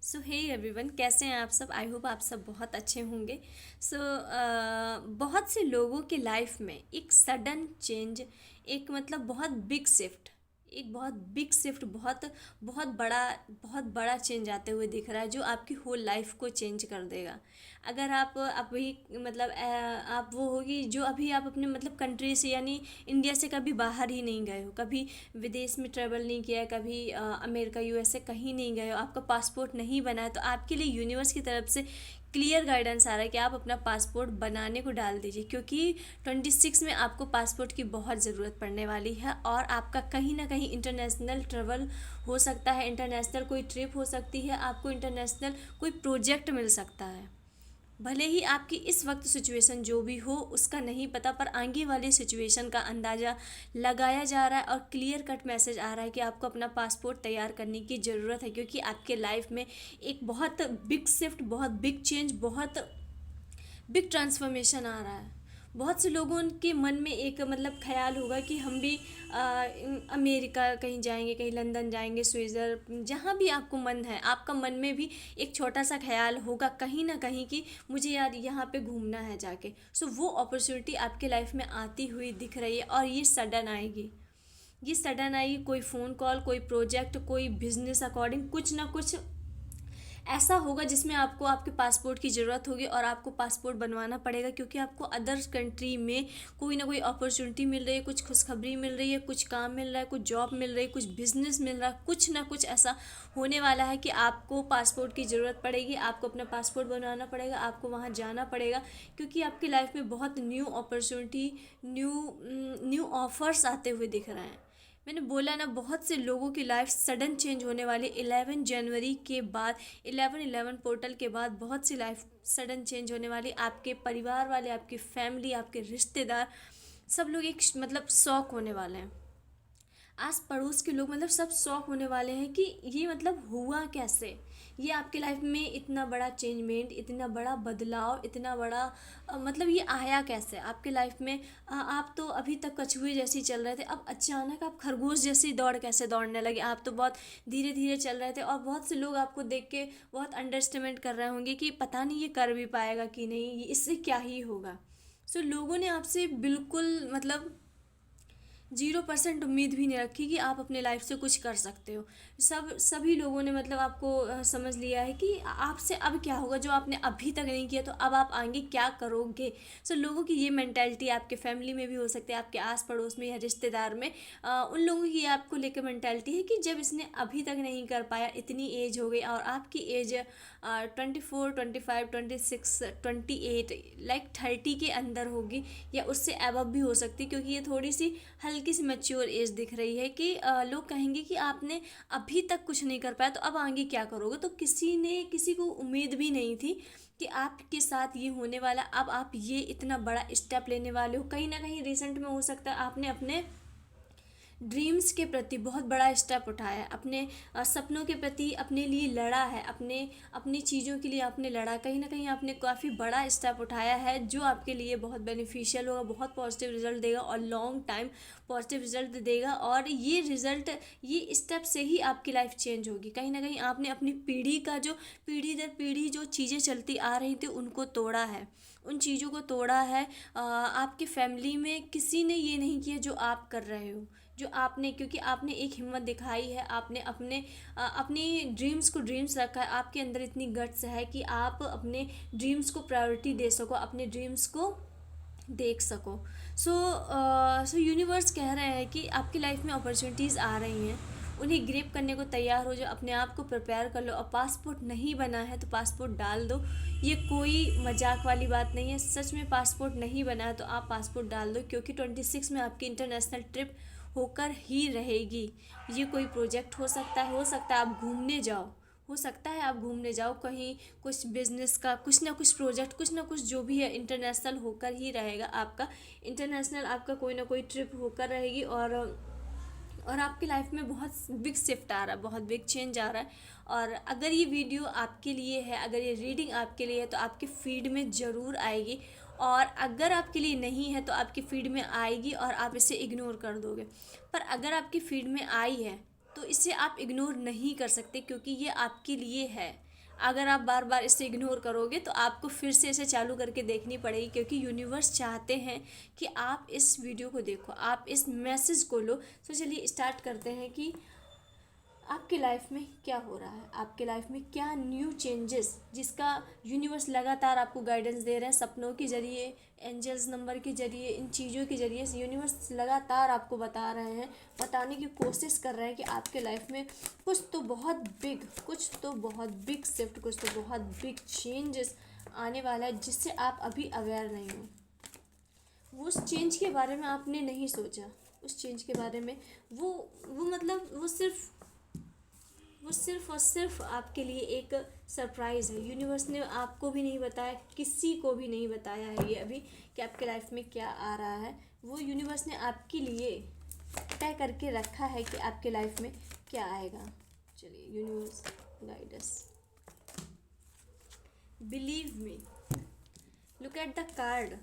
सो hey everyone, कैसे हैं आप सब। आई होप आप सब बहुत अच्छे होंगे। सो बहुत से लोगों के लाइफ में एक सडन चेंज, एक मतलब बहुत बिग शिफ्ट, एक बहुत बिग शिफ्ट, बहुत बहुत बड़ा चेंज आते हुए दिख रहा है जो आपकी होल लाइफ को चेंज कर देगा। अगर आप अभी मतलब आप वो होगी जो अभी आप अपने मतलब कंट्री से यानी इंडिया से कभी बाहर ही नहीं गए हो, कभी विदेश में ट्रैवल नहीं किया है, कभी अमेरिका यूएसए कहीं नहीं गए हो, आपका पासपोर्ट नहीं बना है, तो आपके लिए यूनिवर्स की तरफ से क्लियर गाइडेंस आ रहा है कि आप अपना पासपोर्ट बनाने को डाल दीजिए, क्योंकि 26 में आपको पासपोर्ट की बहुत ज़रूरत पड़ने वाली है और आपका कहीं ना कहीं इंटरनेशनल ट्रैवल हो सकता है, इंटरनेशनल कोई ट्रिप हो सकती है, आपको इंटरनेशनल कोई प्रोजेक्ट मिल सकता है। भले ही आपकी इस वक्त सिचुएशन जो भी हो उसका नहीं पता, पर आगे वाली सिचुएशन का अंदाज़ा लगाया जा रहा है और क्लियर कट मैसेज आ रहा है कि आपको अपना पासपोर्ट तैयार करने की ज़रूरत है, क्योंकि आपके लाइफ में एक बहुत बिग शिफ्ट, बहुत बिग चेंज, बहुत बिग ट्रांसफॉर्मेशन आ रहा है। बहुत से लोगों के मन में एक मतलब ख्याल होगा कि हम भी अमेरिका कहीं जाएंगे, कहीं लंदन जाएंगे, स्विट्ज़र, जहाँ भी आपको मन है, आपका मन में भी एक छोटा सा ख्याल होगा कहीं ना कहीं कि मुझे यार यहाँ पे घूमना है जाके। सो वो अपॉर्चुनिटी आपके लाइफ में आती हुई दिख रही है और ये सडन आएगी। ये सडन आएगी, कोई फ़ोन कॉल, कोई प्रोजेक्ट, कोई बिजनेस अकॉर्डिंग कुछ ना कुछ ऐसा होगा जिसमें आपको आपके पासपोर्ट की ज़रूरत होगी और आपको पासपोर्ट बनवाना पड़ेगा, क्योंकि आपको अदर्स कंट्री में कोई ना कोई अपॉर्चुनिटी मिल रही है, कुछ खुशखबरी मिल रही है, कुछ काम मिल रहा है, कुछ जॉब मिल रही है, कुछ बिजनेस मिल रहा है, कुछ ना कुछ ऐसा होने वाला है कि आपको पासपोर्ट की ज़रूरत पड़ेगी, आपको अपना पासपोर्ट बनवाना पड़ेगा, आपको वहाँ जाना पड़ेगा, क्योंकि आपकी लाइफ में बहुत new opportunity, new new offers आते हुए दिख रहे हैं। मैंने बोला ना, बहुत से लोगों की लाइफ सडन चेंज होने वाली 11 जनवरी के बाद, 11/11 पोर्टल के बाद बहुत सी लाइफ सडन चेंज होने वाली। आपके परिवार वाले, आपकी फैमिली, आपके रिश्तेदार, सब लोग एक मतलब शौक होने वाले हैं। आस पड़ोस के लोग मतलब सब शौक होने वाले हैं कि ये मतलब हुआ कैसे, ये आपके लाइफ में इतना बड़ा चेंजमेंट, इतना बड़ा बदलाव, इतना बड़ा मतलब ये आया कैसे आपके लाइफ में। आप तो अभी तक कछुए जैसी चल रहे थे, अब अचानक आप खरगोश जैसी कैसे दौड़ने लगे। आप तो बहुत धीरे धीरे चल रहे थे और बहुत से लोग आपको देख के बहुत अंडरस्टिमेट कर रहे होंगे कि पता नहीं ये कर भी पाएगा कि नहीं, इससे क्या ही होगा। सो लोगों ने आपसे बिल्कुल मतलब 0% उम्मीद भी नहीं रखी कि आप अपने लाइफ से कुछ कर सकते हो। सभी लोगों ने मतलब आपको समझ लिया है कि आपसे अब क्या होगा, जो आपने अभी तक नहीं किया तो अब आप आगे क्या करोगे। सो लोगों की ये मेंटालिटी आपके फैमिली में भी हो सकती है, आपके आस पड़ोस में या रिश्तेदार में। उन लोगों की आपको लेकर मेंटालिटी है कि जब इसने अभी तक नहीं कर पाया, इतनी एज हो गई और आपकी एज 24, 25, 26, 28 लाइक 30 के अंदर होगी या उससे अबव भी हो सकती, क्योंकि ये थोड़ी सी हल्की सी मैच्योर एज दिख रही है कि लोग कहेंगे कि आपने अभी तक कुछ नहीं कर पाया तो अब आगे क्या करोगे। तो किसी को उम्मीद भी नहीं थी कि आपके साथ ये होने वाला, अब आप ये इतना बड़ा स्टेप लेने वाले हो। कहीं ना कहीं रिसेंट में हो सकता है आपने अपने ड्रीम्स के प्रति बहुत बड़ा स्टेप उठाया है, अपने सपनों के प्रति अपने लिए लड़ा है, अपने अपनी चीज़ों के लिए आपने लड़ा। कहीं ना कहीं आपने काफ़ी बड़ा स्टेप उठाया है जो आपके लिए बहुत बेनिफिशियल होगा, बहुत पॉजिटिव रिजल्ट देगा और लॉन्ग टाइम पॉजिटिव रिजल्ट देगा। और ये रिजल्ट, ये स्टेप से ही आपकी लाइफ चेंज होगी। कहीं ना कहीं आपने अपनी पीढ़ी का जो पीढ़ी दर पीढ़ी जो चीज़ें चलती आ रही थी उनको तोड़ा है, उन चीज़ों को तोड़ा है। आपकी फैमिली में किसी ने ये नहीं किया जो आप कर रहे हो, जो आपने, क्योंकि आपने एक हिम्मत दिखाई है, आपने अपनी ड्रीम्स को ड्रीम्स रखा है, आपके अंदर इतनी गट्स है कि आप अपने ड्रीम्स को प्रायोरिटी दे सको, अपने ड्रीम्स को देख सको। सो यूनिवर्स कह रहे हैं कि आपकी लाइफ में अपॉर्चुनिटीज़ आ रही हैं, उन्हें ग्रेप करने को तैयार हो जाओ, अपने आप को प्रिपेयर कर लो। अब पासपोर्ट नहीं बना है तो पासपोर्ट डाल दो, ये कोई मजाक वाली बात नहीं है। सच में पासपोर्ट नहीं बना है तो आप पासपोर्ट डाल दो, क्योंकि 26 में आपकी इंटरनेशनल ट्रिप होकर ही रहेगी। ये कोई प्रोजेक्ट हो सकता है आप घूमने जाओ, हो सकता है आप घूमने जाओ कहीं, कुछ बिजनेस का कुछ ना कुछ प्रोजेक्ट, कुछ ना कुछ जो भी है इंटरनेशनल होकर ही रहेगा आपका। इंटरनेशनल आपका कोई ना कोई ट्रिप होकर रहेगी और आपकी लाइफ में बहुत बिग शिफ्ट आ रहा है, बहुत बिग चेंज आ रहा है। और अगर ये वीडियो आपके लिए है, अगर ये रीडिंग आपके लिए है तो आपके फीड में ज़रूर आएगी, और अगर आपके लिए नहीं है तो आपकी फीड में आएगी और आप इसे इग्नोर कर दोगे। पर अगर आपकी फीड में आई है तो इसे आप इग्नोर नहीं कर सकते, क्योंकि ये आपके लिए है। अगर आप बार बार इसे इग्नोर करोगे तो आपको फिर से इसे चालू करके देखनी पड़ेगी, क्योंकि यूनिवर्स चाहते हैं कि आप इस वीडियो को देखो, आप इस मैसेज को लो। तो चलिए स्टार्ट करते हैं कि आपके लाइफ में क्या हो रहा है, आपके लाइफ में क्या न्यू चेंजेस जिसका यूनिवर्स लगातार आपको गाइडेंस दे रहे हैं, सपनों के जरिए, एंजल्स नंबर के जरिए, इन चीज़ों के जरिए यूनिवर्स लगातार आपको बता रहे हैं, बताने की कोशिश कर रहे हैं कि आपके लाइफ में कुछ तो बहुत बिग, कुछ तो बहुत बिग शिफ्ट, कुछ तो बहुत बिग चेंजेस आने वाला है जिससे आप अभी अवेयर नहीं हो। उस चेंज के बारे में आपने नहीं सोचा, उस चेंज के बारे में वो मतलब वो सिर्फ और सिर्फ आपके लिए एक सरप्राइज़ है। यूनिवर्स ने आपको भी नहीं बताया, किसी को भी नहीं बताया है ये अभी कि आपके लाइफ में क्या आ रहा है। वो यूनिवर्स ने आपके लिए तय करके रखा है कि आपके लाइफ में क्या आएगा। चलिए universe guide us, believe me, look at the card.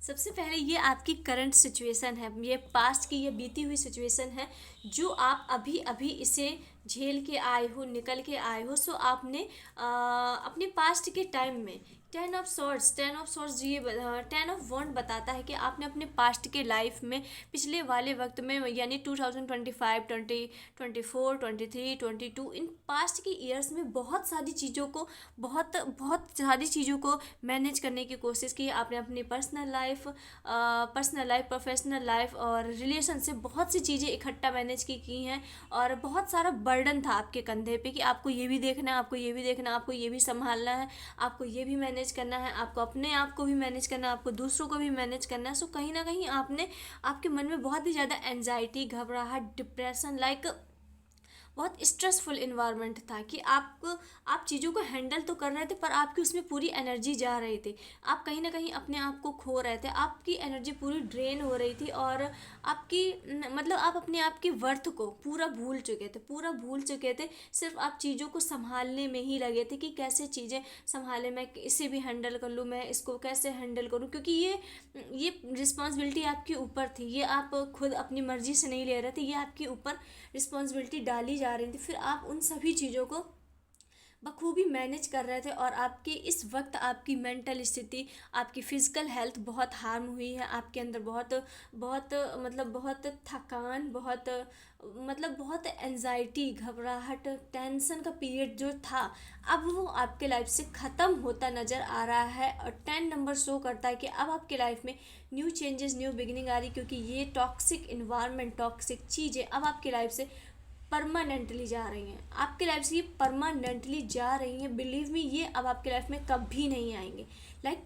सबसे पहले ये आपकी करंट सिचुएशन है, ये पास्ट की ये बीती हुई सिचुएशन है जो आप अभी अभी इसे झेल के आए हो, निकल के आए हो। सो आपने अपने पास्ट के टाइम में टेन ऑफ सॉर्ड्स ये 10 ऑफ वॉन्ड बताता है कि आपने अपने पास्ट के लाइफ में पिछले वाले वक्त में यानी 2025, 2024, 23, 22, इन पास्ट के ईयर्स में बहुत सारी चीज़ों को मैनेज करने की कोशिश की। आपने अपनी पर्सनल लाइफ, प्रोफेशनल लाइफ और रिलेशनशिप, बहुत सी चीज़ें इकट्ठा मैनेज की हैं। और बहुत सारा बर्डन था आपके कंधे पे कि आपको ये भी देखना है, आपको ये भी देखना है, आपको ये भी संभालना है, आपको ये भी मैनेज करना है, आपको अपने आप को भी मैनेज करना है, आपको दूसरों को भी मैनेज करना है। सो कहीं ना कहीं आपके मन में बहुत ही ज़्यादा एनजाइटी, घबराहट, डिप्रेशन, बहुत स्ट्रेसफुल इन्वायरमेंट था कि आप चीज़ों को हैंडल तो कर रहे थे पर आपकी उसमें पूरी एनर्जी जा रही थी। आप कहीं ना कहीं अपने आप को खो रहे थे, आपकी एनर्जी पूरी ड्रेन हो रही थी और मतलब आप अपने आप की वर्थ को पूरा भूल चुके थे। सिर्फ आप चीज़ों को संभालने में ही लगे थे कि कैसे चीज़ें संभालें, मैं इसे भी हैंडल कर लूँ, मैं इसको कैसे हैंडल करूँ, क्योंकि ये रिस्पॉन्सिबिलिटी आपके ऊपर थी। ये आप खुद अपनी मर्जी से नहीं ले रहे थे, ये आपके ऊपर रिस्पॉन्सिबिलिटी डाली जा रही थी। फिर आप उन सभी चीज़ों को बखूबी मैनेज कर रहे थे और आपके इस वक्त आपकी मेंटल स्थिति, आपकी फ़िज़िकल हेल्थ बहुत हार्म हुई है। आपके अंदर बहुत बहुत बहुत थकान, बहुत एंजाइटी, घबराहट, टेंशन का पीरियड जो था अब वो आपके लाइफ से ख़त्म होता नज़र आ रहा है। और 10 नंबर शो करता है कि अब आपके लाइफ में न्यू चेंजेस, न्यू बिगिनिंग आ रही, क्योंकि ये टॉक्सिक इन्वायरमेंट, टॉक्सिक चीज़ें अब आपके लाइफ से परमानेंटली जा रही हैं। आपके लाइफ से ये परमानेंटली जा रही हैं। बिलीव मी, ये अब आपके लाइफ में कभी नहीं आएंगे,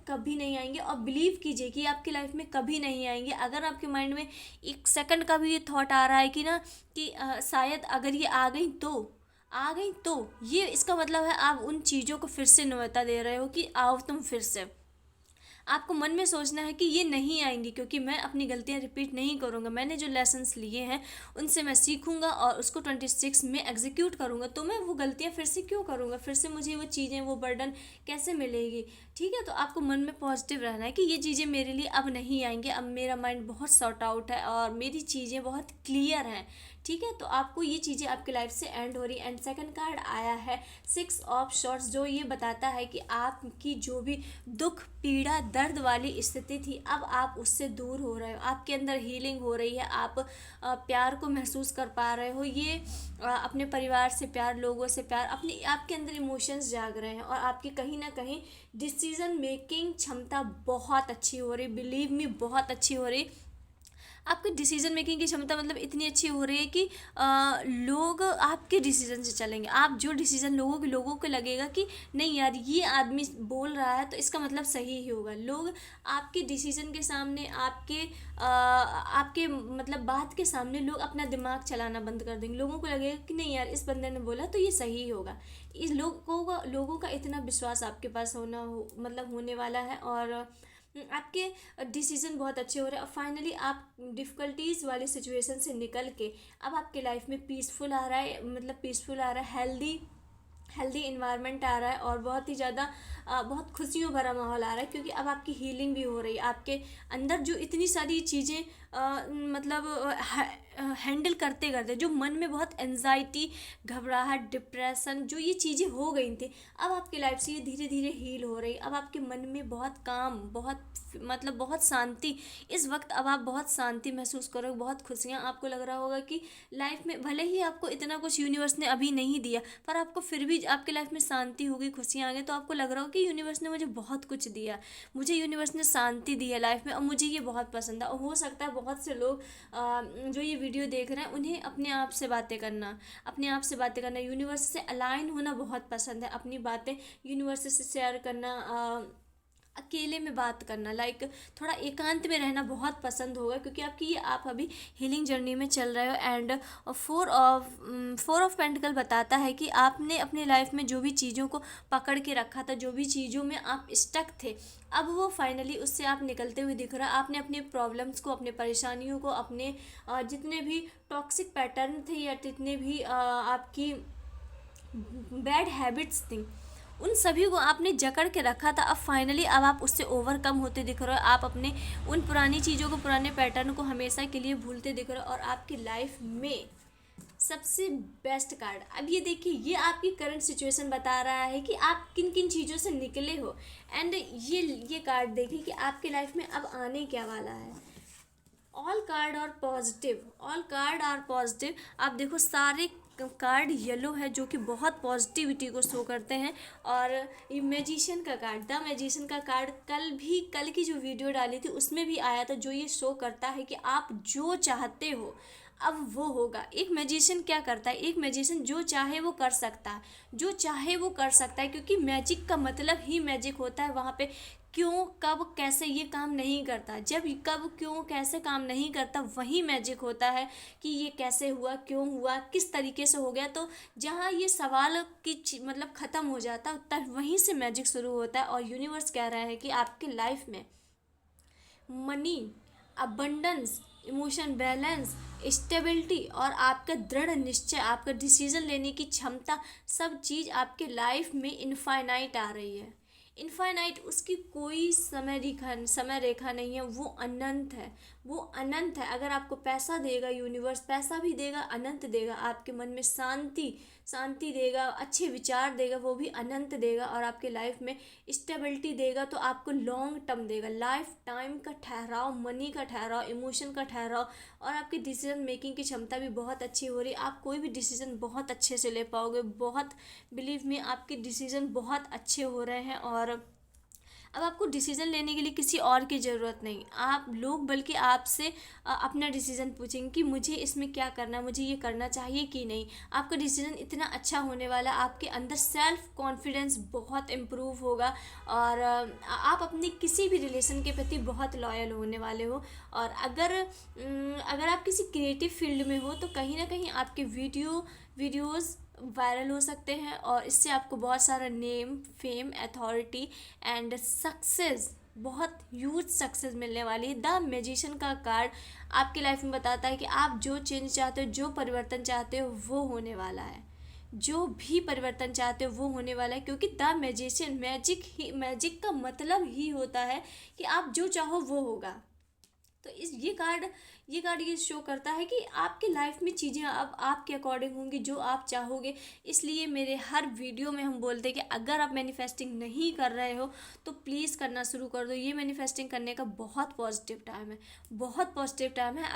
कभी नहीं आएंगे। और बिलीव कीजिए कि आपके लाइफ में कभी नहीं आएंगे। अगर आपके माइंड में एक सेकंड का भी ये थॉट आ रहा है कि शायद अगर ये आ गई तो ये इसका मतलब है आप उन चीज़ों को फिर से न्योता दे रहे हो कि आओ तुम फिर से। आपको मन में सोचना है कि ये नहीं आएंगी, क्योंकि मैं अपनी गलतियां रिपीट नहीं करूँगा। मैंने जो लेसन्स लिए हैं उनसे मैं सीखूंगा और उसको 26 में एग्जीक्यूट करूँगा। तो मैं वो गलतियां फिर से क्यों करूँगा, फिर से मुझे वो चीज़ें, वो बर्डन कैसे मिलेगी। ठीक है, तो आपको मन में पॉजिटिव रहना है कि ये चीज़ें मेरे लिए अब नहीं आएंगी। अब मेरा माइंड बहुत सॉर्ट आउट है और मेरी चीज़ें बहुत क्लियर हैं। ठीक है, तो आपको ये चीज़ें आपके लाइफ से एंड हो रही। एंड सेकंड कार्ड आया है 6 ऑफ शॉर्ट्स, जो ये बताता है कि आपकी जो भी दुख, पीड़ा, दर्द वाली स्थिति थी अब आप उससे दूर हो रहे हो। आपके अंदर हीलिंग हो रही है, आप प्यार को महसूस कर पा रहे हो। ये अपने परिवार से प्यार, लोगों से प्यार, आपके अंदर इमोशंस जाग रहे हैं और आपकी कहीं ना कहीं डिसीजन मेकिंग क्षमता बहुत अच्छी हो रही। बिलीव मी, बहुत अच्छी हो रही। आपकी डिसीजन मेकिंग की क्षमता इतनी अच्छी हो रही है कि लोग आपके डिसीजन से चलेंगे। आप जो डिसीजन लोगों को लगेगा कि नहीं यार ये आदमी बोल रहा है तो इसका मतलब सही ही होगा। लोग आपके डिसीजन के सामने, आपके बात के सामने लोग अपना दिमाग चलाना बंद कर देंगे। लोगों को लगेगा कि नहीं यार इस बंदे ने बोला तो ये सही ही होगा। इस लोगों का इतना विश्वास आपके पास होने वाला है और आपके डिसीजन बहुत अच्छे हो रहे हैं। और फाइनली आप डिफ़िकल्टीज़ वाली सिचुएशन से निकल के अब आपके लाइफ में पीसफुल आ रहा है, हेल्दी इन्वायरमेंट आ रहा है और बहुत ही ज़्यादा बहुत खुशियों भरा माहौल आ रहा है, क्योंकि अब आपकी हीलिंग भी हो रही है। आपके अंदर जो इतनी सारी चीज़ें मतलब हैंडल करते करते जो मन में बहुत एनजाइटी, घबराहट, डिप्रेशन, जो ये चीज़ें हो गई थी, अब आपकी लाइफ से ये धीरे धीरे हील हो रही। अब आपके मन में बहुत काम, बहुत मतलब बहुत शांति, इस वक्त अब आप बहुत शांति महसूस करोगे, बहुत खुशियाँ। आपको लग रहा होगा कि लाइफ में भले ही आपको इतना कुछ यूनिवर्स ने अभी नहीं दिया, पर आपको फिर भी आपके लाइफ में शांति होगी, खुशियाँ आ गई, तो आपको लग रहा हो कि यूनिवर्स ने मुझे बहुत कुछ दिया, मुझे यूनिवर्स ने शांति दी है लाइफ में और मुझे ये बहुत पसंद है। और हो सकता है बहुत से लोग जो ये वीडियो देख रहे हैं उन्हें अपने आप से बातें करना, यूनिवर्स से अलाइन होना बहुत पसंद है, अपनी बातें यूनिवर्स से शेयर करना, अकेले में बात करना, लाइक थोड़ा एकांत में रहना बहुत पसंद होगा, क्योंकि आप अभी हीलिंग जर्नी में चल रहे हो। एंड फोर ऑफ पेंटिकल बताता है कि आपने अपने लाइफ में जो भी चीज़ों को पकड़ के रखा था, जो भी चीज़ों में आप स्टक थे, अब वो फाइनली उससे आप निकलते हुए दिख रहा है। आपने अपने प्रॉब्लम्स को, अपने परेशानियों को, अपने जितने भी टॉक्सिक पैटर्न थे या जितने भी आपकी बैड हैबिट्स थी, उन सभी को आपने जकड़ के रखा था। अब फाइनली अब आप उससे ओवरकम होते दिख रहे हो। आप अपने उन पुरानी चीज़ों को, पुराने पैटर्न को हमेशा के लिए भूलते दिख रहे हो। और आपकी लाइफ में सबसे बेस्ट कार्ड, अब ये देखिए, ये आपकी करंट सिचुएशन बता रहा है कि आप किन किन चीज़ों से निकले हो। एंड ये कार्ड देखिए कि आपके लाइफ में अब आने क्या वाला है। ऑल कार्ड और positive, all card are positive. आप देखो सारे कार्ड येलो है, जो कि बहुत पॉजिटिविटी को शो करते हैं। और ये मैजिशियन का कार्ड, द मैजिशियन का कार्ड कल की जो वीडियो डाली थी उसमें भी आया था, जो ये शो करता है कि आप जो चाहते हो अब वो होगा। एक मैजिशियन क्या करता है, एक मैजिशियन जो चाहे वो कर सकता है, जो चाहे वो कर सकता है, क्योंकि मैजिक का मतलब ही मैजिक होता है। वहाँ पे क्यों, कब, कैसे ये काम नहीं करता। जब कब, क्यों, कैसे काम नहीं करता, वही मैजिक होता है कि ये कैसे हुआ, क्यों हुआ, किस तरीके से हो गया। तो जहाँ ये सवाल की मतलब ख़त्म हो जाता है, तब वहीं से मैजिक शुरू होता है। और यूनिवर्स कह रहा है कि आपके लाइफ में money, abundance, emotion balance, stability और आपका दृढ़ निश्चय, आपका डिसीजन लेने की क्षमता, सब चीज़ आपके लाइफ में इनफाइनाइट आ रही है। इनफाइनाइट, उसकी कोई समय रेखा नहीं है, वो अनंत है, वो अनंत है। अगर आपको पैसा देगा यूनिवर्स, पैसा भी देगा, अनंत देगा। आपके मन में शांति देगा, अच्छे विचार देगा, वो भी अनंत देगा। और आपके लाइफ में स्टेबिलिटी देगा, तो आपको लॉन्ग टर्म देगा, लाइफ टाइम का ठहराव, मनी का ठहराव, इमोशन का ठहराव। और आपकी डिसीजन मेकिंग की क्षमता भी बहुत अच्छी हो रही है। आप कोई भी डिसीजन बहुत अच्छे से ले पाओगे, बहुत, बिलीव में आपके डिसीजन बहुत अच्छे हो रहे हैं। और अब आपको डिसीज़न लेने के लिए किसी और की ज़रूरत नहीं, आप लोग बल्कि आपसे अपना डिसीज़न पूछेंगे कि मुझे इसमें क्या करना है, मुझे ये करना चाहिए कि नहीं। आपका डिसीज़न इतना अच्छा होने वाला, आपके अंदर सेल्फ कॉन्फिडेंस बहुत इम्प्रूव होगा। और आप अपने किसी भी रिलेशन के प्रति बहुत लॉयल होने वाले हो। और अगर आप किसी क्रिएटिव फील्ड में हो, तो कहीं ना कहीं आपके वीडियोज़ वायरल हो सकते हैं, और इससे आपको बहुत सारा name, fame, authority and success, बहुत ह्यूज सक्सेस मिलने वाली है। द मैजिशियन का कार्ड आपकी लाइफ में बताता है कि आप जो चेंज चाहते हो, जो परिवर्तन चाहते हो, वो होने वाला है। जो भी परिवर्तन चाहते हो वो होने वाला है, क्योंकि द मैजिशियन, मैजिक का मतलब ही होता है कि आप जो चाहो वो होगा। तो ये कार्ड ये शो करता है कि आपकी लाइफ में चीज़ें अब आपके अकॉर्डिंग होंगी, जो आप चाहोगे। इसलिए मेरे हर वीडियो में हम बोलते हैं कि अगर आप मैनिफेस्टिंग नहीं कर रहे हो तो प्लीज़ करना शुरू कर दो। ये मैनिफेस्टिंग करने का बहुत पॉजिटिव टाइम है, बहुत पॉजिटिव टाइम है।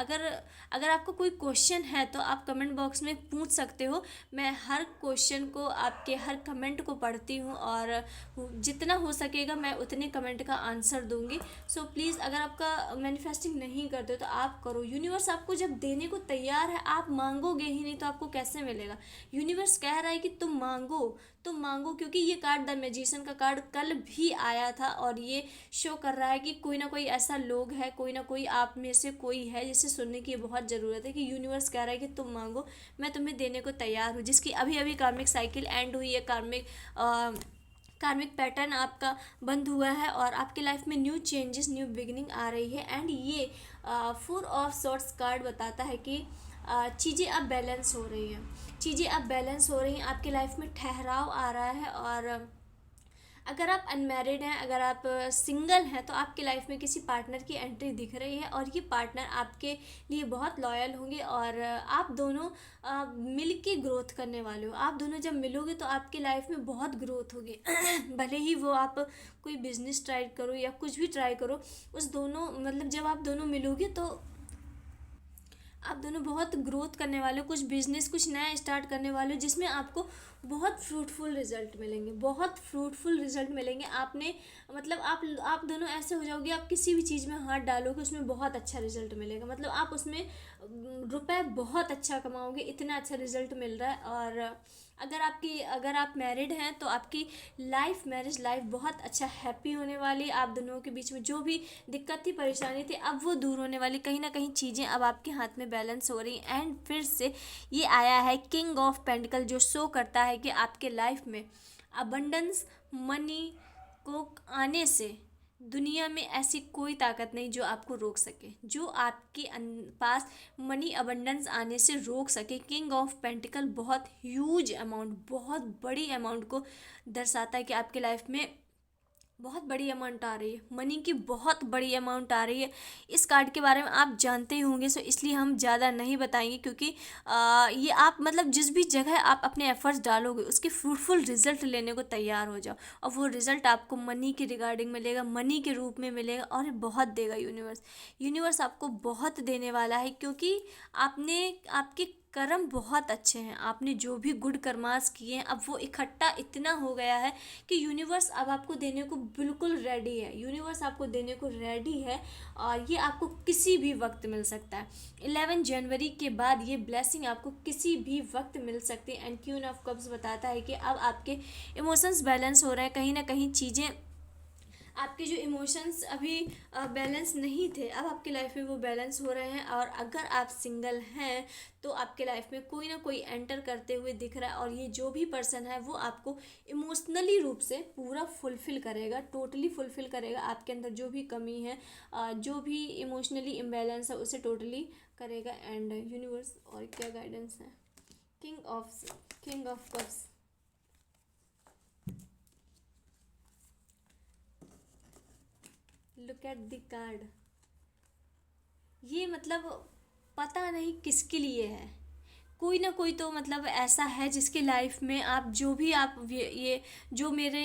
अगर आपको कोई क्वेश्चन है तो आप कमेंट बॉक्स में पूछ सकते हो। मैं हर क्वेश्चन को, आपके हर कमेंट को पढ़ती हूँ, और जितना हो सकेगा मैं उतने कमेंट का आंसर दूंगी। सो प्लीज़, अगर आपका मैनिफेस्टिंग नहीं करते तो आप करो। यूनिवर्स आपको जब देने को तैयार है, आप मांगोगे ही नहीं तो आपको कैसे मिलेगा। यूनिवर्स कह रहा है कि तुम मांगो, क्योंकि ये कार्ड, द मैजिशियन का कार्ड, कल भी आया था। और ये शो कर रहा है कि कोई ना कोई ऐसा लोग है, कोई ना कोई आप में से कोई है जिसे सुनने की बहुत ज़रूरत है, कि यूनिवर्स कह रहा है कि तुम मांगो, मैं तुम्हें देने को तैयार हूँ। जिसकी अभी अभी कार्मिक साइकिल एंड हुई है, कार्मिक पैटर्न आपका बंद हुआ है, और आपके लाइफ में न्यू चेंजेस, न्यू बिगिनिंग आ रही है। एंड ये 4 ऑफ सॉर्ट्स कार्ड बताता है कि चीज़ें अब बैलेंस हो रही हैं, चीज़ें अब बैलेंस हो रही हैं, आपकी लाइफ में ठहराव आ रहा है। और अगर आप अनमैरिड हैं, अगर आप सिंगल हैं, तो आपकी लाइफ में किसी पार्टनर की एंट्री दिख रही है और ये पार्टनर आपके लिए बहुत लॉयल होंगे और आप दोनों मिल के ग्रोथ करने वाले हो। आप दोनों जब मिलोगे तो आपकी लाइफ में बहुत ग्रोथ होगी भले ही वो आप कोई बिजनेस ट्राई करो या कुछ भी ट्राई करो, उस दोनों मतलब जब आप दोनों मिलोगे तो आप दोनों बहुत ग्रोथ करने वाले हो, कुछ बिजनेस कुछ नया स्टार्ट करने वाले हो जिसमें आपको बहुत फ्रूटफुल रिजल्ट मिलेंगे, बहुत फ्रूटफुल रिजल्ट मिलेंगे। आपने मतलब आप दोनों ऐसे हो जाओगे, आप किसी भी चीज़ में हाथ डालोगे उसमें बहुत अच्छा रिजल्ट मिलेगा, मतलब आप उसमें रुपए बहुत अच्छा कमाओगे, इतना अच्छा रिजल्ट मिल रहा है। और अगर आप मैरिड हैं तो आपकी मैरिज लाइफ बहुत अच्छा हैप्पी होने वाली। आप दोनों के बीच में जो भी दिक्कत थी परेशानी थी अब वो दूर होने वाली, कहीं ना कहीं चीज़ें अब आपके हाथ में बैलेंस हो रही। एंड फिर से ये आया है किंग ऑफ पेंटिकल, जो शो करता है कि आपके लाइफ में अबंडेंस मनी को आने से दुनिया में ऐसी कोई ताकत नहीं जो आपको रोक सके, जो आपके पास मनी अबंडेंस आने से रोक सके। किंग ऑफ पेंटिकल बहुत ह्यूज अमाउंट, बहुत बड़ी अमाउंट को दर्शाता है कि आपके लाइफ में बहुत बड़ी अमाउंट आ रही है, मनी की बहुत बड़ी अमाउंट आ रही है। इस कार्ड के बारे में आप जानते ही होंगे, सो इसलिए हम ज़्यादा नहीं बताएंगे, क्योंकि ये आप मतलब जिस भी जगह आप अपने एफर्ट्स डालोगे उसके फ्रूटफुल रिजल्ट लेने को तैयार हो जाओ, और वो रिजल्ट आपको मनी के रिगार्डिंग मिलेगा, मनी के रूप में मिलेगा, और ये बहुत देगा यूनिवर्स। यूनिवर्स आपको बहुत देने वाला है, क्योंकि आपके कर्म बहुत अच्छे हैं, आपने जो भी गुड कर्मास किए हैं अब वो इकट्ठा इतना हो गया है कि यूनिवर्स अब आपको देने को बिल्कुल रेडी है, यूनिवर्स आपको देने को रेडी है। और ये आपको किसी भी वक्त मिल सकता है। 11 जनवरी के बाद ये ब्लेसिंग आपको किसी भी वक्त मिल सकती है। एंड क्वीन ऑफ कप्स बताता है कि अब आपके इमोशंस बैलेंस हो रहे हैं, कहीं ना कहीं चीज़ें आपके जो इमोशंस अभी बैलेंस नहीं थे अब आपकी लाइफ में वो बैलेंस हो रहे हैं। और अगर आप सिंगल हैं तो आपके लाइफ में कोई ना कोई एंटर करते हुए दिख रहा है, और ये जो भी पर्सन है वो आपको इमोशनली रूप से पूरा फुलफिल करेगा, टोटली फुलफिल करेगा। आपके अंदर जो भी कमी है, जो भी इमोशनली इम्बैलेंस है उसे टोटली करेगा। एंड यूनिवर्स और क्या गाइडेंस है। King of cups, look at the card. ये मतलब पता नहीं किसके लिए है, कोई ना कोई तो मतलब ऐसा है जिसके लाइफ में आप जो भी आप ये जो मेरे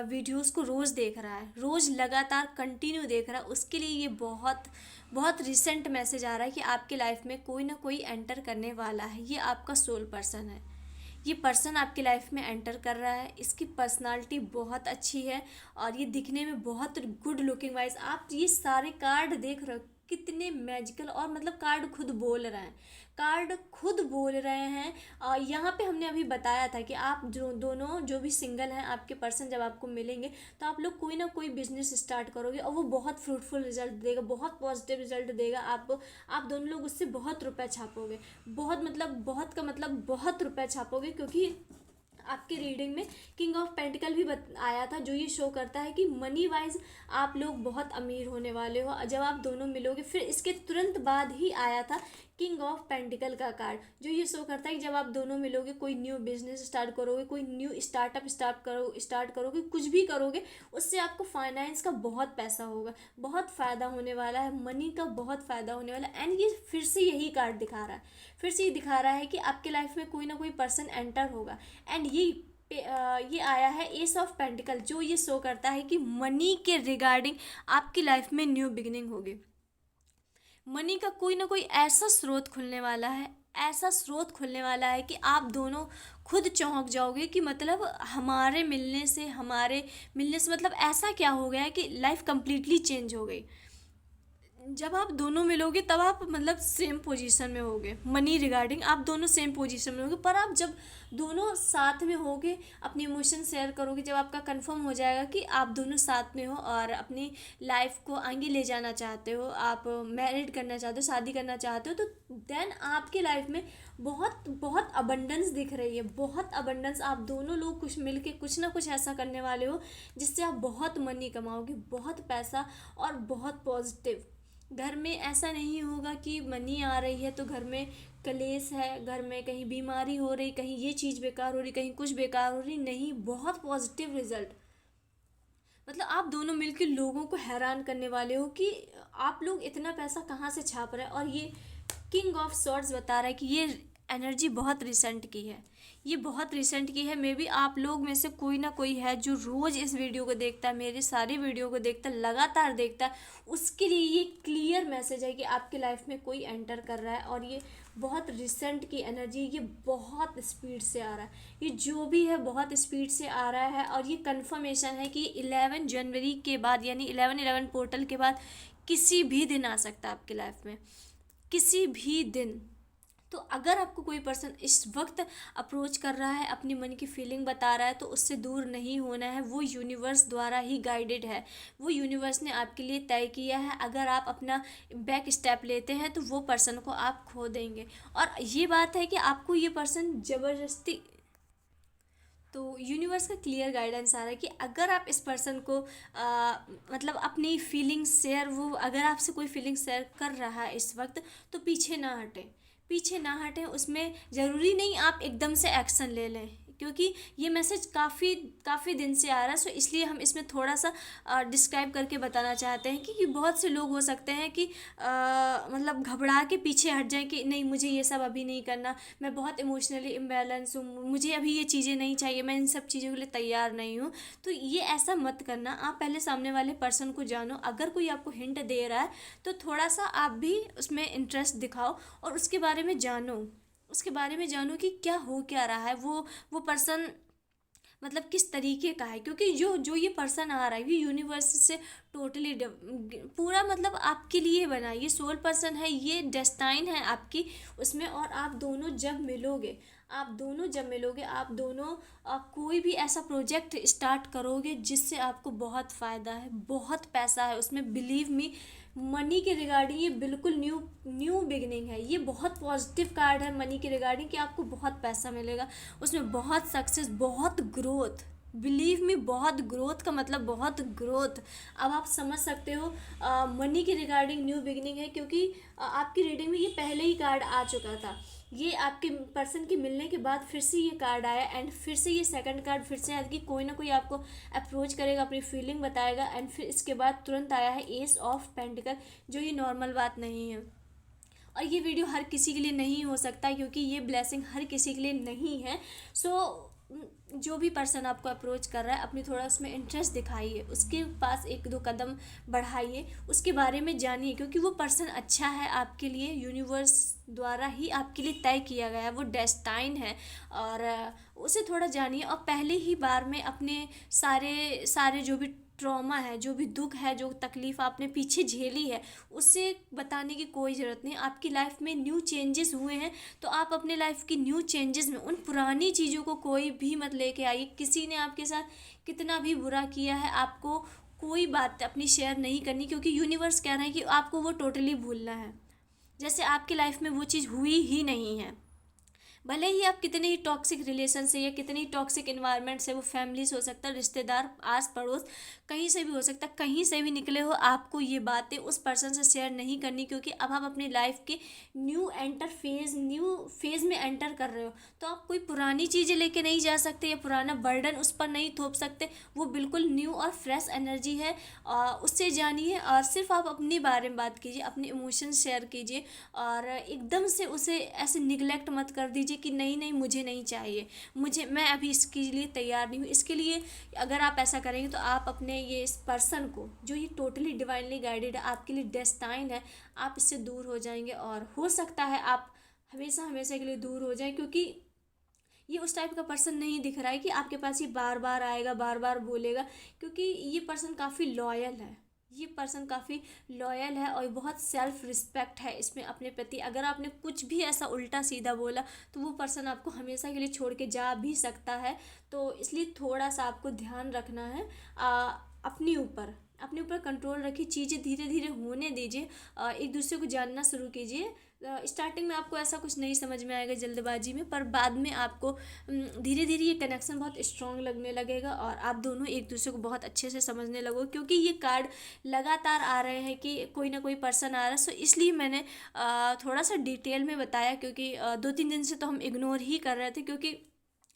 वीडियोस को रोज़ देख रहा है, रोज़ लगातार कंटिन्यू देख रहा है, उसके लिए ये बहुत बहुत रिसेंट मैसेज आ रहा है कि आपके लाइफ में कोई ना कोई एंटर करने वाला है। ये आपका सोल पर्सन है, ये पर्सन आपकी लाइफ में एंटर कर रहा है। इसकी पर्सनालिटी बहुत अच्छी है और ये दिखने में बहुत गुड लुकिंग वाइज। आप ये सारे कार्ड देख रहे हो कितने मैजिकल, और मतलब कार्ड खुद बोल रहे हैं, कार्ड खुद बोल रहे हैं। और यहाँ पे हमने अभी बताया था कि आप जो दोनों जो भी सिंगल हैं, आपके पर्सन जब आपको मिलेंगे तो आप लोग कोई ना कोई बिजनेस स्टार्ट करोगे और वो बहुत फ्रूटफुल रिजल्ट देगा, बहुत पॉजिटिव रिजल्ट देगा। आप दोनों लोग उससे बहुत रुपए छापोगे, बहुत मतलब बहुत का मतलब बहुत रुपए छापोगे, क्योंकि आपके रीडिंग में किंग ऑफ पेंटिकल भी आया था, जो ये शो करता है कि मनी वाइज आप लोग बहुत अमीर होने वाले हो जब आप दोनों मिलोगे। फिर इसके तुरंत बाद ही आया था किंग ऑफ पेंटिकल का कार्ड, जो ये शो करता है कि जब आप दोनों मिलोगे कोई न्यू बिजनेस स्टार्ट करोगे, कोई न्यू स्टार्टअप स्टार्ट करोगे, कुछ भी करोगे, उससे आपको फाइनेंस का बहुत पैसा होगा, बहुत फ़ायदा होने वाला है, मनी का बहुत फ़ायदा होने वाला है। एंड ये फिर से यही कार्ड दिखा रहा है, फिर से ये दिखा रहा है कि आपके लाइफ में कोई ना कोई पर्सन एंटर होगा। एंड ये आया है एस ऑफ पेंटिकल, जो ये शो करता है कि मनी के रिगार्डिंग आपकी लाइफ में न्यू बिगिनिंग होगी। मनी का कोई ना कोई ऐसा स्रोत खुलने वाला है, ऐसा स्रोत खुलने वाला है कि आप दोनों खुद चौंक जाओगे कि मतलब हमारे मिलने से मतलब ऐसा क्या हो गया है कि लाइफ कंप्लीटली चेंज हो गई। जब आप दोनों मिलोगे तब आप मतलब सेम पोजीशन में होगे, मनी रिगार्डिंग आप दोनों सेम पोजीशन में होगे। पर आप जब दोनों साथ में होगे, अपने इमोशन शेयर करोगे, जब आपका कंफर्म हो जाएगा कि आप दोनों साथ में हो और अपनी लाइफ को आगे ले जाना चाहते हो, आप मैरिड करना चाहते हो, शादी करना चाहते हो, तो देन आपके लाइफ में बहुत बहुत अबंडेंस दिख रही है, बहुत अबंडेंस। आप दोनों लोग कुछ मिल के कुछ ना कुछ ऐसा करने वाले हो जिससे आप बहुत मनी कमाओगे, बहुत पैसा और बहुत पॉजिटिव, घर में ऐसा नहीं होगा कि मनी आ रही है तो घर में कलेश है, घर में कहीं बीमारी हो रही, कहीं ये चीज़ बेकार हो रही, कहीं कुछ बेकार हो रही, नहीं, बहुत पॉजिटिव रिजल्ट। मतलब आप दोनों मिलकर लोगों को हैरान करने वाले हो कि आप लोग इतना पैसा कहाँ से छाप रहे हैं। और ये किंग ऑफ सॉर्ट्स बता रहा है कि ये एनर्जी बहुत रिसेंट की है, ये बहुत रिसेंट की है। मे बी आप लोग में से कोई ना कोई है जो रोज़ इस वीडियो को देखता है, मेरे सारी वीडियो को देखता है, लगातार देखता है, उसके लिए ये क्लियर मैसेज है कि आपके लाइफ में कोई एंटर कर रहा है। और ये बहुत रिसेंट की एनर्जी, ये बहुत स्पीड से आ रहा है, ये जो भी है बहुत स्पीड से आ रहा है। और ये कंफर्मेशन है कि 11 जनवरी के बाद, यानी 11/11 पोर्टल के बाद किसी भी दिन आ सकता है आपकी लाइफ में, किसी भी दिन। तो अगर आपको कोई पर्सन इस वक्त अप्रोच कर रहा है, अपनी मन की फीलिंग बता रहा है, तो उससे दूर नहीं होना है। वो यूनिवर्स द्वारा ही गाइडेड है, वो यूनिवर्स ने आपके लिए तय किया है। अगर आप अपना बैक स्टेप लेते हैं तो वो पर्सन को आप खो देंगे। और ये बात है कि आपको ये पर्सन ज़बरदस्ती, तो यूनिवर्स का क्लियर गाइडेंस आ रहा है कि अगर आप इस पर्सन को मतलब अपनी फीलिंग्स शेयर, वो अगर आपसे कोई फीलिंग्स शेयर कर रहा है इस वक्त, तो पीछे ना हटें, पीछे ना हटें। उसमें ज़रूरी नहीं आप एकदम से एक्शन ले लें, क्योंकि ये मैसेज काफ़ी काफ़ी दिन से आ रहा है। सो इसलिए हम इसमें थोड़ा सा डिस्क्राइब करके बताना चाहते हैं कि बहुत से लोग हो सकते हैं कि मतलब घबरा के पीछे हट जाएं कि नहीं, मुझे ये सब अभी नहीं करना, मैं बहुत इमोशनली इम्बैलेंस हूँ, मुझे अभी ये चीज़ें नहीं चाहिए, मैं इन सब चीज़ों के लिए तैयार नहीं हूँ। तो ये ऐसा मत करना, आप पहले सामने वाले पर्सन को जानो। अगर कोई आपको हिंट दे रहा है तो थोड़ा सा आप भी उसमें इंटरेस्ट दिखाओ और उसके बारे में जानो, उसके बारे में जानो कि क्या हो क्या रहा है, वो पर्सन मतलब किस तरीके का है। क्योंकि जो जो ये पर्सन आ रहा है, ये यूनिवर्स से टोटली पूरा मतलब आपके लिए बना है, ये सोल पर्सन है, ये डेस्टाइन है आपकी उसमें। और आप दोनों जब मिलोगे, आप दोनों जब मिलोगे, आप दोनों कोई भी ऐसा प्रोजेक्ट स्टार्ट करोगे जिससे आपको बहुत फ़ायदा है, बहुत पैसा है उसमें, बिलीव मी। मनी के रिगार्डिंग ये बिल्कुल न्यू न्यू बिगनिंग है, ये बहुत पॉजिटिव कार्ड है मनी के रिगार्डिंग कि आपको बहुत पैसा मिलेगा उसमें, बहुत सक्सेस, बहुत ग्रोथ। बिलीव मी, बहुत ग्रोथ का मतलब बहुत ग्रोथ। अब आप समझ सकते हो मनी के रिगार्डिंग न्यू बिगनिंग है, क्योंकि आपकी रीडिंग में ये पहले ही कार्ड आ चुका था। ये आपके पर्सन के मिलने के बाद फिर से ये कार्ड आया, एंड फिर से ये सेकंड कार्ड फिर से आया कि कोई ना कोई आपको अप्रोच करेगा, अपनी फीलिंग बताएगा। एंड फिर इसके बाद तुरंत आया है एस ऑफ पेंटिकल, जो ये नॉर्मल बात नहीं है। और ये वीडियो हर किसी के लिए नहीं हो सकता, क्योंकि ये ब्लेसिंग हर किसी के लिए नहीं है। सो जो भी पर्सन आपको अप्रोच कर रहा है, अपनी थोड़ा उसमें इंटरेस्ट दिखाइए, उसके पास एक दो कदम बढ़ाइए, उसके बारे में जानिए, क्योंकि वो पर्सन अच्छा है आपके लिए, यूनिवर्स द्वारा ही आपके लिए तय किया गया है, वो डेस्टाइन है। और उसे थोड़ा जानिए, और पहले ही बार में अपने सारे सारे जो भी ट्रॉमा है, जो भी दुख है, जो तकलीफ़ आपने पीछे झेली है, उससे बताने की कोई ज़रूरत नहीं। आपकी लाइफ में न्यू चेंजेस हुए हैं, तो आप अपने लाइफ की न्यू चेंजेस में उन पुरानी चीज़ों को कोई भी मत लेके आइए। किसी ने आपके साथ कितना भी बुरा किया है, आपको कोई बात अपनी शेयर नहीं करनी, क्योंकि यूनिवर्स कह रहा है कि आपको वो टोटली भूलना है, जैसे आपकी लाइफ में वो चीज़ हुई ही नहीं है। भले ही आप कितने ही टॉक्सिक रिलेशन से या कितने ही टॉक्सिक इन्वायरमेंट से, वो फैमिली से हो सकता है, रिश्तेदार, आस पड़ोस, कहीं से भी हो सकता है, कहीं से भी निकले हो, आपको ये बातें उस पर्सन से शेयर नहीं करनी, क्योंकि अब आप अपनी लाइफ के न्यू फेज़ में एंटर कर रहे हो। तो आप कोई पुरानी चीज़ें लेके नहीं जा सकते या पुराना बर्डन उस पर नहीं थोप सकते। वो बिल्कुल न्यू और फ्रेश एनर्जी है, उससे जानिए और सिर्फ आप अपने बारे में बात कीजिए, अपने इमोशंस शेयर कीजिए, और एकदम से उसे ऐसे निगलेक्ट मत कर दीजिए कि नहीं नहीं मुझे नहीं चाहिए, मैं अभी इसके लिए तैयार नहीं हूँ। इसके लिए अगर आप ऐसा करेंगे तो आप अपने ये इस पर्सन को, जो ये टोटली डिवाइनली गाइडेड है, आपके लिए डेस्टाइन है, आप इससे दूर हो जाएंगे। और हो सकता है आप हमेशा हमेशा के लिए दूर हो जाएं, क्योंकि ये उस टाइप का पर्सन नहीं दिख रहा है कि आपके पास ये बार बार आएगा, बार बार बोलेगा, क्योंकि ये पर्सन काफ़ी लॉयल है, ये पर्सन काफ़ी लॉयल है और बहुत सेल्फ रिस्पेक्ट है इसमें अपने प्रति। अगर आपने कुछ भी ऐसा उल्टा सीधा बोला तो वो पर्सन आपको हमेशा के लिए छोड़ के जा भी सकता है। तो इसलिए थोड़ा सा आपको ध्यान रखना है अपने ऊपर, अपने ऊपर कंट्रोल रखिए, चीज़ें धीरे धीरे होने दीजिए, एक दूसरे को जानना शुरू कीजिए। स्टार्टिंग में आपको ऐसा कुछ नहीं समझ में आएगा जल्दबाजी में, पर बाद में आपको धीरे धीरे ये कनेक्शन बहुत स्ट्रांग लगने लगेगा और आप दोनों एक दूसरे को बहुत अच्छे से समझने लगो, क्योंकि ये कार्ड लगातार आ रहे हैं कि कोई ना कोई पर्सन आ रहा है। सो इसलिए मैंने थोड़ा सा डिटेल में बताया, क्योंकि 2-3 दिन से तो हम इग्नोर ही कर रहे थे, क्योंकि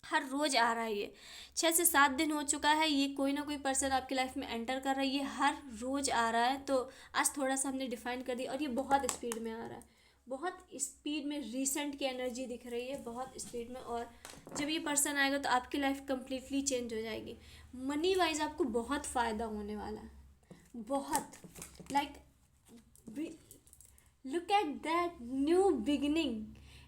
हर रोज़ आ रहा है ये। 6 से 7 दिन हो चुका है, ये कोई ना कोई पर्सन आपकी लाइफ में एंटर कर रहा है, ये हर रोज़ आ रहा है। तो आज थोड़ा सा हमने डिफाइन कर दिया, और ये बहुत स्पीड में आ रहा है, बहुत स्पीड में रिसेंट की एनर्जी दिख रही है, बहुत स्पीड में। और जब ये पर्सन आएगा तो आपकी लाइफ कम्प्लीटली चेंज हो जाएगी। मनी वाइज आपको बहुत फ़ायदा होने वाला है, बहुत। Like look at that new beginning,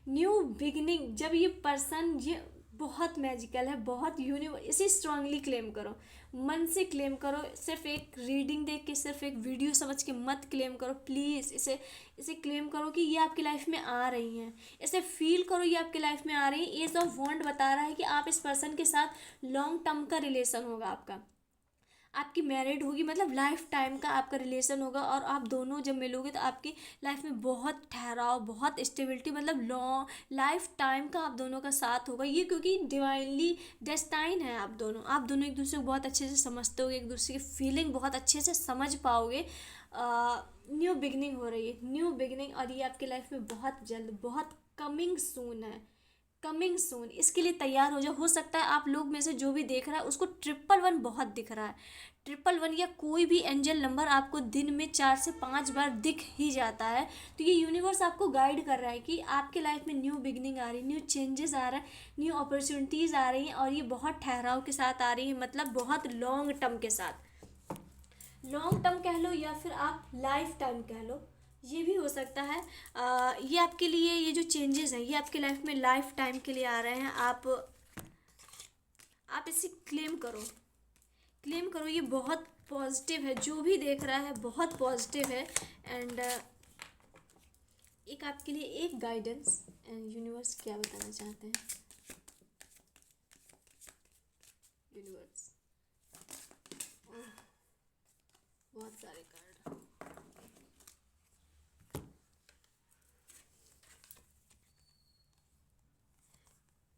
new beginning. जब ये पर्सन, ये बहुत मैजिकल है, बहुत यूनिवर्स, इसे स्ट्रांगली क्लेम करो, मन से क्लेम करो। सिर्फ एक रीडिंग देख के, सिर्फ एक वीडियो समझ के मत क्लेम करो प्लीज़। इसे इसे क्लेम करो कि ये आपकी लाइफ में आ रही हैं, इसे फील करो ये आपकी लाइफ में आ रही है। एज ऑफ वॉन्ड बता रहा है कि आप इस पर्सन के साथ लॉन्ग टर्म का रिलेशन होगा, आपकी मैरिड होगी, मतलब लाइफ टाइम का आपका रिलेशन होगा। और आप दोनों जब मिलोगे तो आपकी लाइफ में बहुत ठहराव, बहुत स्टेबिलिटी, मतलब लॉन्ग लाइफ टाइम का आप दोनों का साथ होगा ये, क्योंकि डिवाइनली डेस्टाइन है। आप दोनों एक दूसरे को बहुत अच्छे से समझते हो, एक दूसरे की फीलिंग बहुत अच्छे से समझ पाओगे। न्यू बिगनिंग हो रही है, न्यू बिगनिंग, और ये आपकी लाइफ में बहुत जल्द, बहुत कमिंग सून है, कमिंग सून। इसके लिए तैयार हो जाओ। हो सकता है आप लोग में से जो भी देख रहा है उसको 111 बहुत दिख रहा है, 111 या कोई भी एंजल नंबर आपको दिन में 4 से 5 बार दिख ही जाता है। तो ये यूनिवर्स आपको गाइड कर रहा है कि आपके लाइफ में न्यू बिगनिंग आ रही है, न्यू चेंजेस आ रहा है, न्यू अपॉर्चुनिटीज़ आ रही हैं, और ये बहुत ठहराव के साथ आ रही है, मतलब बहुत लॉन्ग टर्म के साथ। लॉन्ग टर्म कह लो या फिर आप लाइफ टाइम कह लो, ये भी हो सकता है। ये आपके लिए, ये जो चेंजेस हैं ये आपके लाइफ में लाइफ टाइम के लिए आ रहे हैं। आप इसे क्लेम करो, क्लेम करो। ये बहुत पॉजिटिव है, जो भी देख रहा है बहुत पॉजिटिव है। एंड एक आपके लिए एक गाइडेंस, एंड यूनिवर्स क्या बताना चाहते हैं। यूनिवर्स, बहुत सारे कार्ड।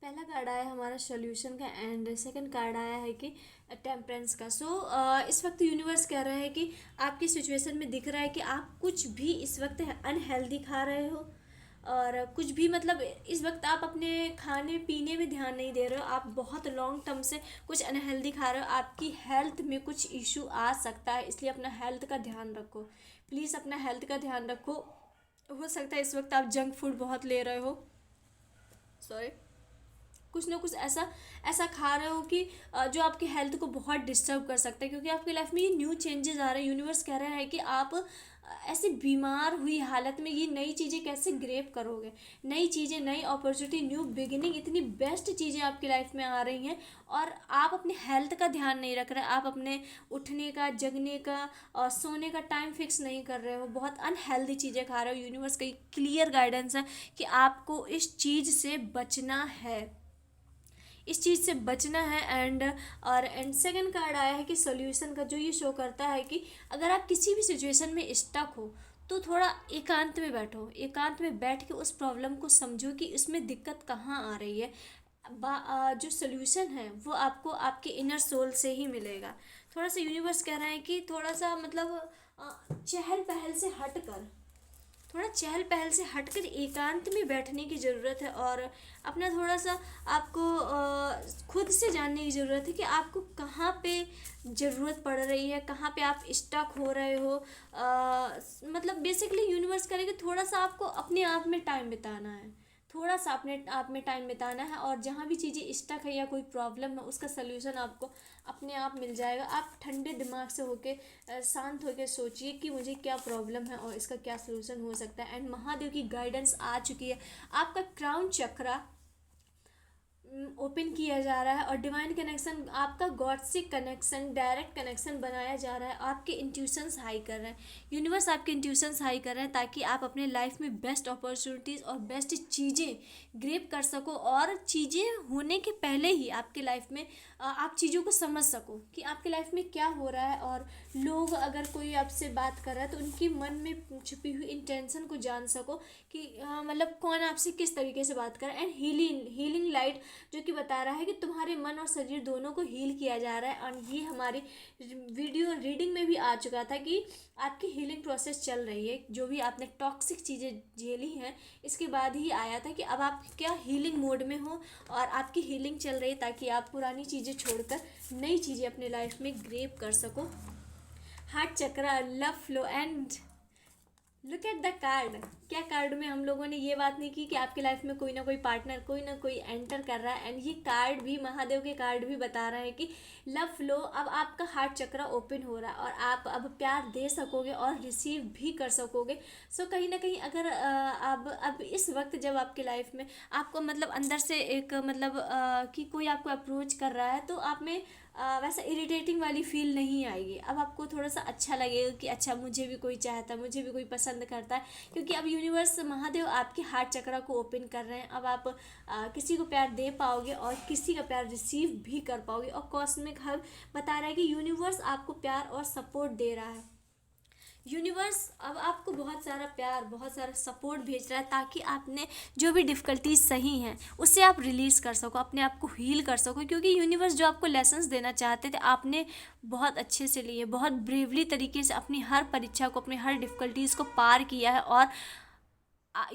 पहला कार्ड आया हमारा सॉल्यूशन का, एंड सेकंड कार्ड आया है कि टेम्परेंस का। सो इस वक्त यूनिवर्स कह रहा है कि आपकी सिचुएशन में दिख रहा है कि आप कुछ भी इस वक्त अनहेल्दी खा रहे हो, और कुछ भी, मतलब इस वक्त आप अपने खाने पीने में ध्यान नहीं दे रहे हो, आप बहुत लॉन्ग टर्म से कुछ अनहेल्दी खा रहे हो। आपकी हेल्थ में कुछ इशू आ सकता है, इसलिए अपना हेल्थ का ध्यान रखो, प्लीज़ अपना हेल्थ का ध्यान रखो। हो सकता है इस वक्त आप जंक फूड बहुत ले रहे हो, सॉरी, कुछ ना कुछ ऐसा ऐसा खा रहे हो कि जो आपकी हेल्थ को बहुत डिस्टर्ब कर सकता है, क्योंकि आपकी लाइफ में ये न्यू चेंजेस आ रहे हैं। यूनिवर्स कह रहा है कि आप ऐसे बीमार हुई हालत में ये नई चीज़ें कैसे ग्रेप करोगे, नई चीज़ें, नई अपॉर्चुनिटी, न्यू बिगिनिंग, इतनी बेस्ट चीज़ें आपकी लाइफ में आ रही हैं, और आप अपने हेल्थ का ध्यान नहीं रख रहे। आप अपने उठने का, जगने का और सोने का टाइम फिक्स नहीं कर रहे हो, बहुत अनहेल्दी चीज़ें खा रहे हो। यूनिवर्स का क्लियर गाइडेंस है कि आपको इस चीज़ से बचना है, इस चीज़ से बचना है। एंड सेकंड कार्ड आया है कि सॉल्यूशन का, जो ये शो करता है कि अगर आप किसी भी सिचुएशन में स्टक हो तो थोड़ा एकांत में बैठो, एकांत में बैठ के उस प्रॉब्लम को समझो कि इसमें दिक्कत कहाँ आ रही है। जो सोल्यूशन है वो आपको आपके इनर सोल से ही मिलेगा। थोड़ा सा यूनिवर्स कह रहा है कि थोड़ा सा, मतलब चहल पहल से हट कर, थोड़ा चहल पहल से हटकर एकांत में बैठने की ज़रूरत है, और अपना थोड़ा सा आपको खुद से जानने की ज़रूरत है कि आपको कहाँ पे ज़रूरत पड़ रही है, कहाँ पे आप स्टक हो रहे हो। मतलब बेसिकली यूनिवर्स करेगा थोड़ा सा आपको अपने आप में टाइम बिताना है, थोड़ा सा अपने आप में टाइम बिताना है, और जहाँ भी चीज़ें स्टक है या कोई प्रॉब्लम है उसका सल्यूशन आपको अपने आप मिल जाएगा। आप ठंडे दिमाग से होके, शांत होके सोचिए कि मुझे क्या प्रॉब्लम है और इसका क्या सलूशन हो सकता है। एंड महादेव की गाइडेंस आ चुकी है, आपका क्राउन चक्रा ओपन किया जा रहा है, और डिवाइन कनेक्शन, आपका गॉड से कनेक्शन, डायरेक्ट कनेक्शन बनाया जा रहा है। आपके इंट्यूशंस हाई कर रहे हैं, यूनिवर्स आपके इंट्यूशंस हाई कर रहे हैं, ताकि आप अपने लाइफ में बेस्ट अपॉर्चुनिटीज़ और बेस्ट चीज़ें ग्रेप कर सको, और चीज़ें होने के पहले ही आपके लाइफ में आप चीज़ों को समझ सको कि आपके लाइफ में क्या हो रहा है, और लोग अगर कोई आपसे बात कर रहा है तो उनकी मन में छुपी हुई इंटेंशन को जान सको कि मतलब कौन आपसे किस तरीके से बात कर रहा है। एंड हीलिंग लाइट जो कि बता रहा है कि तुम्हारे मन और शरीर दोनों को हील किया जा रहा है। और ये हमारी वीडियो रीडिंग में भी आ चुका था कि आपकी हीलिंग प्रोसेस चल रही है। जो भी आपने टॉक्सिक चीज़ें झेली हैं इसके बाद ही आया था कि अब आप क्या हीलिंग मोड में हो और आपकी हीलिंग चल रही है, ताकि आप पुरानी चीज़ें छोड़कर नई चीज़ें अपने लाइफ में ग्रेप कर सको। Heart chakra, love flow and look at the card. क्या कार्ड में हम लोगों ने ये बात नहीं की कि आपकी लाइफ में कोई ना कोई पार्टनर, कोई ना कोई एंटर कर रहा है। एंड ये कार्ड भी, महादेव के कार्ड भी बता रहा है कि लव फ्लो, अब आपका हार्ट चक्र ओपन हो रहा है और आप अब प्यार दे सकोगे और रिसीव भी कर सकोगे। सो कहीं ना कहीं अगर अब इस वक्त जब आपकी लाइफ में आपको मतलब अंदर से एक मतलब कि कोई आपको अप्रोच कर रहा है तो आप में वैसा इरिटेटिंग वाली फील नहीं आएगी। अब आपको थोड़ा सा अच्छा लगेगा कि अच्छा मुझे भी कोई चाहता है, मुझे भी कोई पसंद करता है, क्योंकि अब यूनिवर्स महादेव आपके हार्ट चक्र को ओपन कर रहे हैं। अब आप किसी को प्यार दे पाओगे और किसी का प्यार रिसीव भी कर पाओगे। और कॉस्मिक हब बता रहा है कि यूनिवर्स आपको प्यार और सपोर्ट दे रहा है। यूनिवर्स अब आपको बहुत सारा प्यार, बहुत सारा सपोर्ट भेज रहा है, ताकि आपने जो भी डिफ़िकल्टीज सही हैं उससे आप रिलीज़ कर सको, अपने आप को हील कर सको। क्योंकि यूनिवर्स जो आपको लेसन्स देना चाहते थे आपने बहुत अच्छे से लिए, बहुत ब्रेवली तरीके से अपनी हर परीक्षा को, अपनी हर डिफ़िकल्टीज़ को पार किया है। और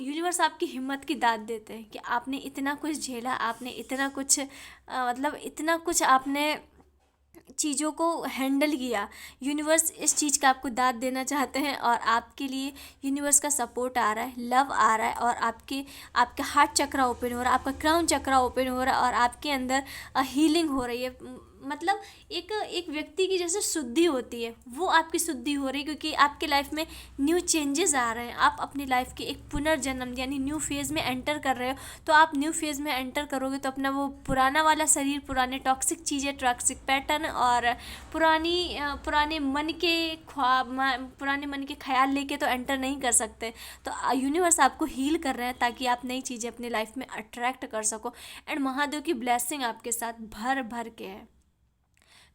यूनिवर्स आपकी हिम्मत की दाद देते हैं कि आपने इतना कुछ झेला, आपने इतना कुछ मतलब इतना कुछ आपने चीज़ों को हैंडल किया। यूनिवर्स इस चीज़ का आपको दाद देना चाहते हैं और आपके लिए यूनिवर्स का सपोर्ट आ रहा है, लव आ रहा है और आपका हार्ट चक्र ओपन हो रहा है, आपका क्राउन चक्र ओपन हो रहा है और आपके अंदर हीलिंग हो रही है। मतलब एक व्यक्ति की जैसे शुद्धि होती है वो आपकी शुद्धि हो रही है, क्योंकि आपके लाइफ में न्यू चेंजेस आ रहे हैं। आप अपनी लाइफ के एक पुनर्जन्म यानी न्यू फेज़ में एंटर कर रहे हो। तो आप न्यू फेज़ में एंटर करोगे तो अपना वो पुराना वाला शरीर, पुराने टॉक्सिक चीज़ें, टॉक्सिक पैटर्न और पुराने मन के ख्वाब, पुराने मन के ख्याल लेके तो एंटर नहीं कर सकते। तो यूनिवर्स आपको हील कर रहे हैं ताकि आप नई चीज़ें अपनी लाइफ में अट्रैक्ट कर सको। एंड महादेव की ब्लेसिंग आपके साथ भर भर के है,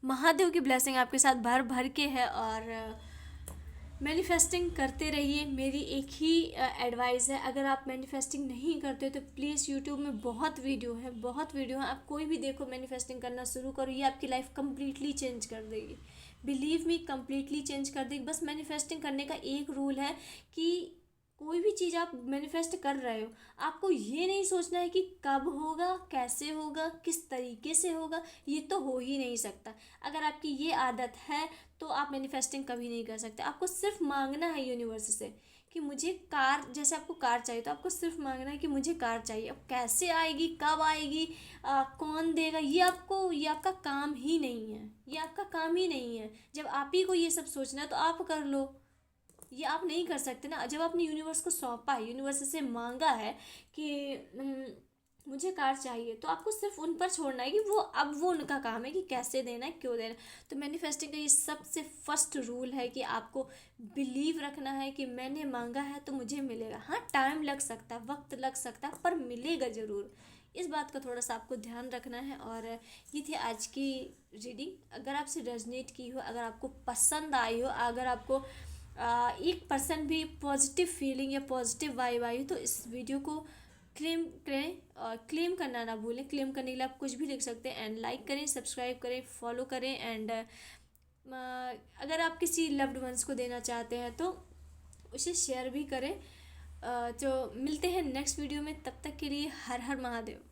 महादेव की ब्लेसिंग आपके साथ भर भर के है। और मैनिफेस्टिंग करते रहिए, मेरी एक ही एडवाइस है। अगर आप मैनिफेस्टिंग नहीं करते हो तो प्लीज़ यूट्यूब में बहुत वीडियो है, बहुत वीडियो है, आप कोई भी देखो, मैनिफेस्टिंग करना शुरू करो, ये आपकी लाइफ कम्प्लीटली चेंज कर देगी। बिलीव मी, कम्प्लीटली चेंज कर देगी। बस मैनिफेस्टिंग करने का एक रूल है कि कोई भी चीज़ आप मैनिफेस्ट कर रहे हो, आपको ये नहीं सोचना है कि कब होगा, कैसे होगा, किस तरीके से होगा, ये तो हो ही नहीं सकता। अगर आपकी ये आदत है तो आप मैनिफेस्टिंग कभी नहीं कर सकते। आपको सिर्फ मांगना है यूनिवर्स से कि मुझे कार, जैसे आपको कार चाहिए तो आपको सिर्फ मांगना है कि मुझे कार चाहिए। अब कैसे आएगी, कब आएगी, कौन देगा, ये आपका काम ही नहीं है, ये आपका काम ही नहीं है। जब आप ही को ये सब सोचना है तो आप कर लो, ये आप नहीं कर सकते ना। जब आपने यूनिवर्स को सौंपा है, यूनिवर्स से मांगा है कि मुझे कार चाहिए, तो आपको सिर्फ उन पर छोड़ना है कि वो उनका काम है कि कैसे देना है, क्यों देना है। तो मैनिफेस्टिंग का ये सबसे फर्स्ट रूल है कि आपको बिलीव रखना है कि मैंने मांगा है तो मुझे मिलेगा। हाँ, टाइम लग सकता है, वक्त लग सकता है, पर मिलेगा ज़रूर। इस बात का थोड़ा सा आपको ध्यान रखना है। और ये थी आज की रीडिंग। अगर आपसे रेजनेट की हो, अगर आपको पसंद आई हो, अगर आपको 1% भी पॉजिटिव फीलिंग या पॉजिटिव वाइब आई तो इस वीडियो को क्लेम करें। और क्लेम करना ना भूलें, क्लेम करने के लिए आप कुछ भी लिख सकते हैं। एंड लाइक करें, सब्सक्राइब करें, फॉलो करें। एंड अगर आप किसी लव्ड वंस को देना चाहते हैं तो उसे शेयर भी करें। तो मिलते हैं नेक्स्ट वीडियो में, तब तक के लिए हर हर महादेव।